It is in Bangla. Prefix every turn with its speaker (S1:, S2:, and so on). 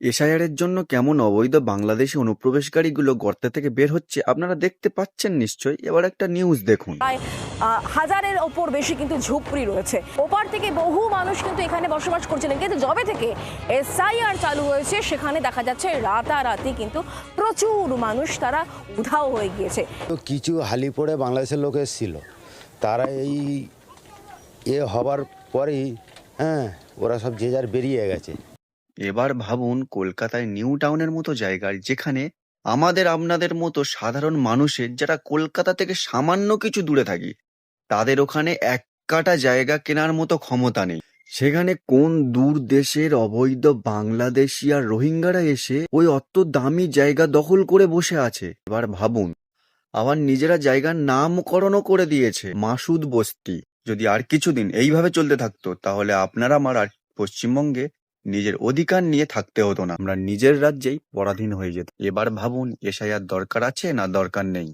S1: এসআইআর-এর জন্য কেমন অবৈধ বাংলাদেশি অনুপ্রবেশকারীগুলো গর্ত থেকে বের হচ্ছে আপনারা দেখতে পাচ্ছেন নিশ্চয়ই। এবার একটা নিউজ দেখুন।
S2: প্রায় হাজারের ওপর বেশি কিন্তু ঝুপড়ি রয়েছে। ওপার থেকে বহু মানুষ কিন্তু এখানে বসবাস করছিলেন, কিন্তু যবে থেকে এসআইআর চালু হয়েছে সেখানে দেখা যাচ্ছে রাতারাতি কিন্তু প্রচুর মানুষ তারা উধাও হয়ে গিয়েছে।
S3: তো কিছু হালি পড়ে বাংলাদেশের লোক এসেছিল, তারা এই হবার পরেই ওরা সব যে যার বেরিয়ে গেছে।
S1: এবার ভাবুন কলকাতায় নিউ টাউনের মতো জায়গায়, যেখানে আমাদের আপনাদের মতো সাধারণ মানুষের, যারা কলকাতা থেকে সামান্য কিছু দূরে থাকি, তাদের ওখানে এক কাটা জায়গা কেনার মতো ক্ষমতা নেই। সেখানে কোন দূর দেশের অবৈধ বাংলাদেশি আর রোহিঙ্গারা এসে ওই অত দামি জায়গা দখল করে বসে আছে। এবার ভাবুন, আবার নিজেরা জায়গার নামকরণও করে দিয়েছে মাসুদ বস্তি। যদি আর কিছুদিন এইভাবে চলতে থাকতো তাহলে আপনারা আমার আর পশ্চিমবঙ্গে নিজের অধিকার নিয়ে থাকতে হতো না, আমরা নিজের রাজ্যেই পরাধীন হয়ে যেত। এবার ভাবুন, এসআইআর দরকার আছে না দরকার নেই?